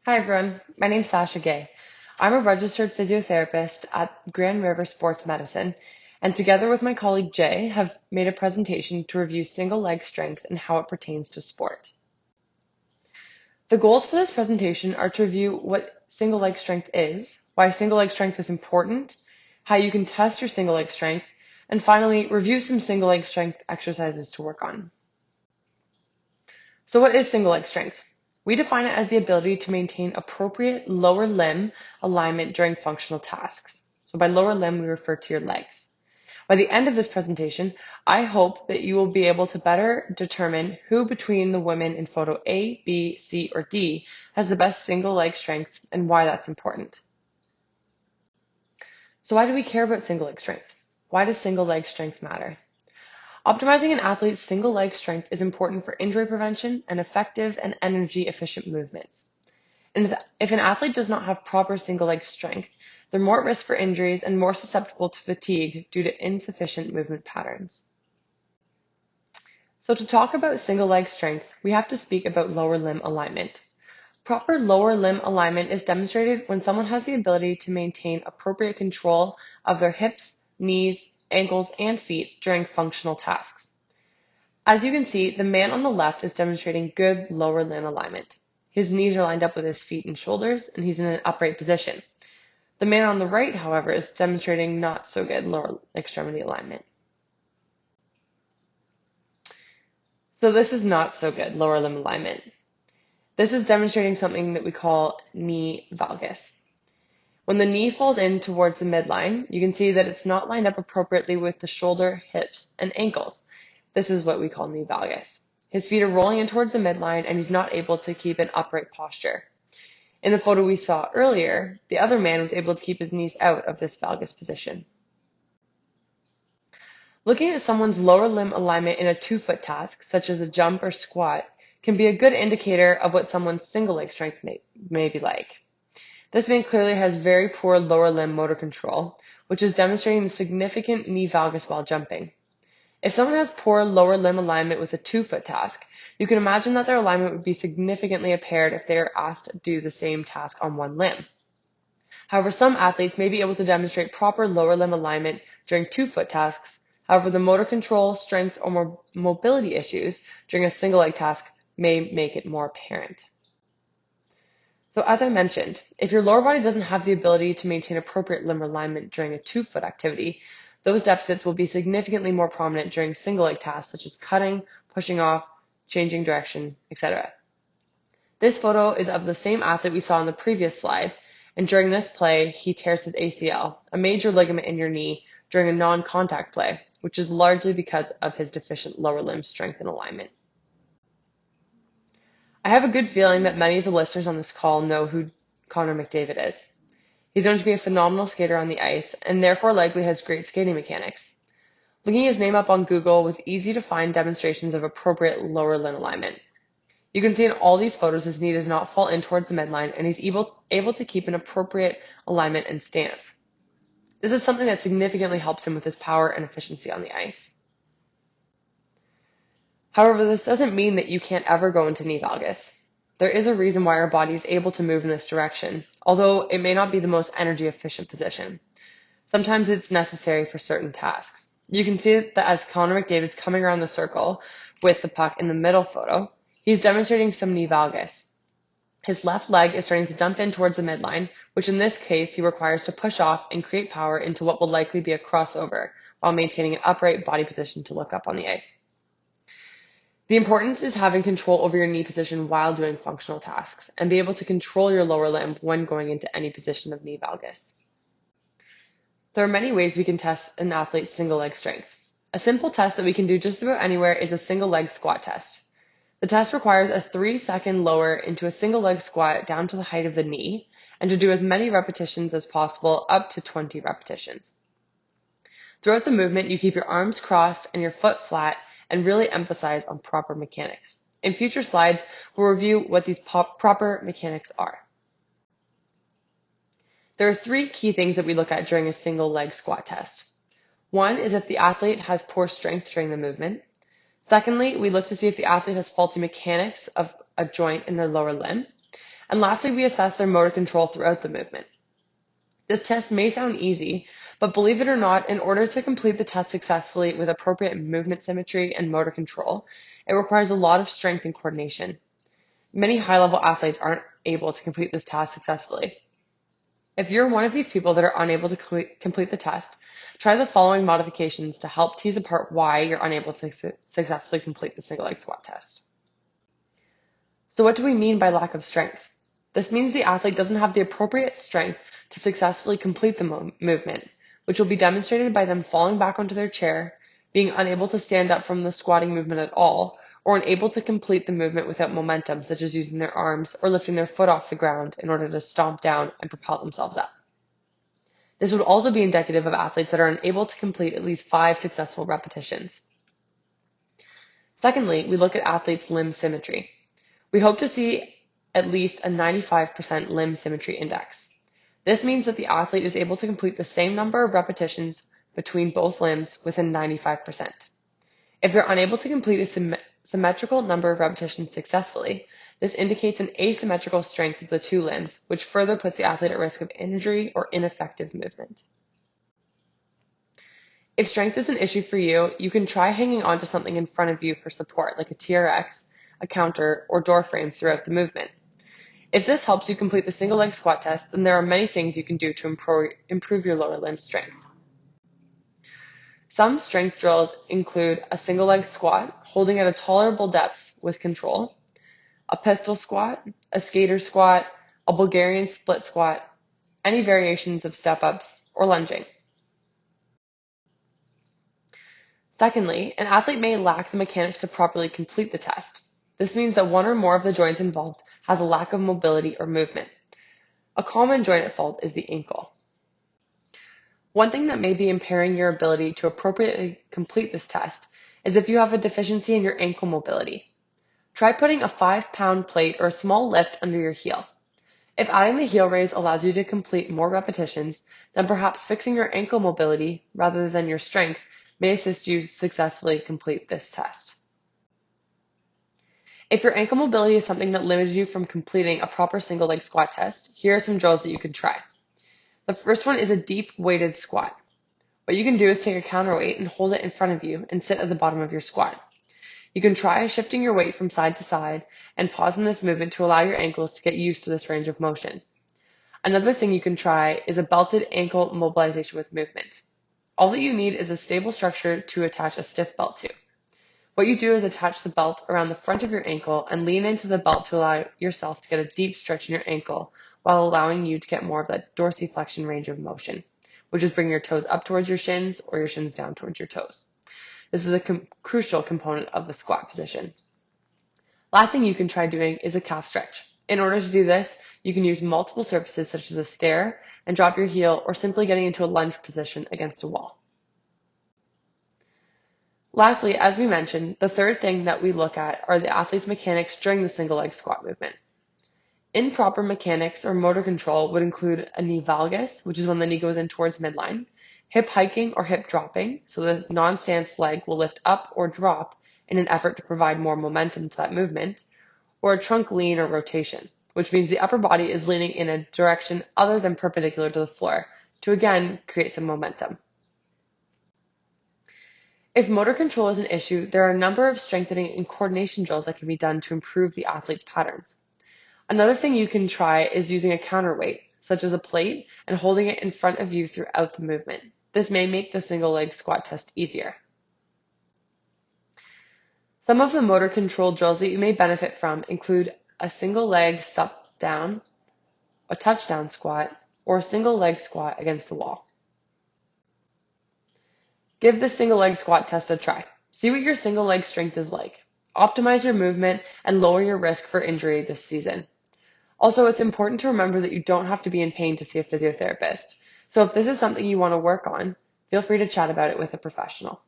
Hi everyone, my name's Sash Guay. I'm a registered physiotherapist at Grand River Sports Medicine, and together with my colleague Jay, have made a presentation to review single leg strength and how it pertains to sport. The goals for this presentation are to review what single leg strength is, why single leg strength is important, how you can test your single leg strength, and finally, review some single leg strength exercises to work on. So what is single leg strength? We define it as the ability to maintain appropriate lower limb alignment during functional tasks. So by lower limb, we refer to your legs. By the end of this presentation, I hope that you will be able to better determine who between the women in photo A, B, C, or D has the best single leg strength and why that's important. So why do we care about single leg strength? Why does single leg strength matter? Optimizing an athlete's single leg strength is important for injury prevention and effective and energy efficient movements. And if an athlete does not have proper single leg strength, they're more at risk for injuries and more susceptible to fatigue due to insufficient movement patterns. So to talk about single leg strength, we have to speak about lower limb alignment. Proper lower limb alignment is demonstrated when someone has the ability to maintain appropriate control of their hips, knees, ankles, and feet during functional tasks. As you can see, the man on the left is demonstrating good lower limb alignment. His knees are lined up with his feet and shoulders, and he's in an upright position. The man on the right, however, is demonstrating not so good lower extremity alignment. So this is not so good lower limb alignment. This is demonstrating something that we call knee valgus. When the knee falls in towards the midline, you can see that it's not lined up appropriately with the shoulder, hips, and ankles. This is what we call knee valgus. His feet are rolling in towards the midline and he's not able to keep an upright posture. In the photo we saw earlier, the other man was able to keep his knees out of this valgus position. Looking at someone's lower limb alignment in a 2-foot task, such as a jump or squat, can be a good indicator of what someone's single leg strength may be like. This man clearly has very poor lower limb motor control, which is demonstrating the significant knee valgus while jumping. If someone has poor lower limb alignment with a 2-foot task, you can imagine that their alignment would be significantly impaired if they are asked to do the same task on one limb. However, some athletes may be able to demonstrate proper lower limb alignment during 2-foot tasks. However, the motor control, strength, or mobility issues during a single leg task may make it more apparent. So as I mentioned, if your lower body doesn't have the ability to maintain appropriate limb alignment during a 2-foot activity, those deficits will be significantly more prominent during single leg tasks such as cutting, pushing off, changing direction, etc. This photo is of the same athlete we saw in the previous slide, and during this play, he tears his ACL, a major ligament in your knee, during a non-contact play, which is largely because of his deficient lower limb strength and alignment. I have a good feeling that many of the listeners on this call know who Connor McDavid is. He's known to be a phenomenal skater on the ice and therefore likely has great skating mechanics. Looking his name up on Google was easy to find demonstrations of appropriate lower limb alignment. You can see in all these photos his knee does not fall in towards the midline and he's able to keep an appropriate alignment and stance. This is something that significantly helps him with his power and efficiency on the ice. However, this doesn't mean that you can't ever go into knee valgus. There is a reason why our body is able to move in this direction, although it may not be the most energy efficient position. Sometimes it's necessary for certain tasks. You can see that as Connor McDavid's coming around the circle with the puck in the middle photo, he's demonstrating some knee valgus. His left leg is starting to dump in towards the midline, which in this case he requires to push off and create power into what will likely be a crossover while maintaining an upright body position to look up on the ice. The importance is having control over your knee position while doing functional tasks and be able to control your lower limb when going into any position of knee valgus. There are many ways we can test an athlete's single leg strength. A simple test that we can do just about anywhere is a single leg squat test. The test requires a 3-second lower into a single leg squat down to the height of the knee and to do as many repetitions as possible, up to 20 repetitions. Throughout the movement, you keep your arms crossed and your foot flat and really emphasize on proper mechanics. In future slides, we'll review what these proper mechanics are. There are 3 key things that we look at during a single leg squat test. One is if the athlete has poor strength during the movement. Secondly, we look to see if the athlete has faulty mechanics of a joint in their lower limb. And lastly, we assess their motor control throughout the movement. This test may sound easy, but believe it or not, in order to complete the test successfully with appropriate movement symmetry and motor control, it requires a lot of strength and coordination. Many high-level athletes aren't able to complete this task successfully. If you're one of these people that are unable to complete the test, try the following modifications to help tease apart why you're unable to successfully complete the single leg squat test. So what do we mean by lack of strength? This means the athlete doesn't have the appropriate strength to successfully complete the movement, which will be demonstrated by them falling back onto their chair, being unable to stand up from the squatting movement at all, or unable to complete the movement without momentum, such as using their arms or lifting their foot off the ground in order to stomp down and propel themselves up. This would also be indicative of athletes that are unable to complete at least 5 successful repetitions. Secondly, we look at athletes' limb symmetry. We hope to see at least a 95% limb symmetry index. This means that the athlete is able to complete the same number of repetitions between both limbs within 95%. If they're unable to complete a symmetrical number of repetitions successfully, this indicates an asymmetrical strength of the two limbs, which further puts the athlete at risk of injury or ineffective movement. If strength is an issue for you, you can try hanging onto something in front of you for support, like a TRX, a counter, or door frame throughout the movement. If this helps you complete the single leg squat test, then there are many things you can do to improve your lower limb strength. Some strength drills include a single leg squat, holding at a tolerable depth with control, a pistol squat, a skater squat, a Bulgarian split squat, any variations of step-ups, or lunging. Secondly, an athlete may lack the mechanics to properly complete the test. This means that one or more of the joints involved has a lack of mobility or movement. A common joint at fault is the ankle. One thing that may be impairing your ability to appropriately complete this test is if you have a deficiency in your ankle mobility. Try putting a 5-pound plate or a small lift under your heel. If adding the heel raise allows you to complete more repetitions, then perhaps fixing your ankle mobility rather than your strength may assist you successfully complete this test. If your ankle mobility is something that limits you from completing a proper single leg squat test, here are some drills that you can try. The first one is a deep weighted squat. What you can do is take a counterweight and hold it in front of you and sit at the bottom of your squat. You can try shifting your weight from side to side and pause in this movement to allow your ankles to get used to this range of motion. Another thing you can try is a belted ankle mobilization with movement. All that you need is a stable structure to attach a stiff belt to. What you do is attach the belt around the front of your ankle and lean into the belt to allow yourself to get a deep stretch in your ankle while allowing you to get more of that dorsiflexion range of motion, which is bringing your toes up towards your shins or your shins down towards your toes. This is a crucial component of the squat position. Last thing you can try doing is a calf stretch. In order to do this, you can use multiple surfaces such as a stair and drop your heel or simply getting into a lunge position against a wall. Lastly, as we mentioned, the third thing that we look at are the athlete's mechanics during the single leg squat movement. Improper mechanics or motor control would include a knee valgus, which is when the knee goes in towards midline, hip hiking or hip dropping, so the non-stance leg will lift up or drop in an effort to provide more momentum to that movement, or a trunk lean or rotation, which means the upper body is leaning in a direction other than perpendicular to the floor to again create some momentum. If motor control is an issue, there are a number of strengthening and coordination drills that can be done to improve the athlete's patterns. Another thing you can try is using a counterweight, such as a plate, and holding it in front of you throughout the movement. This may make the single leg squat test easier. Some of the motor control drills that you may benefit from include a single leg step down, a touchdown squat, or a single leg squat against the wall. Give the single leg squat test a try. See what your single leg strength is like. Optimize your movement and lower your risk for injury this season. Also, it's important to remember that you don't have to be in pain to see a physiotherapist. So if this is something you want to work on, feel free to chat about it with a professional.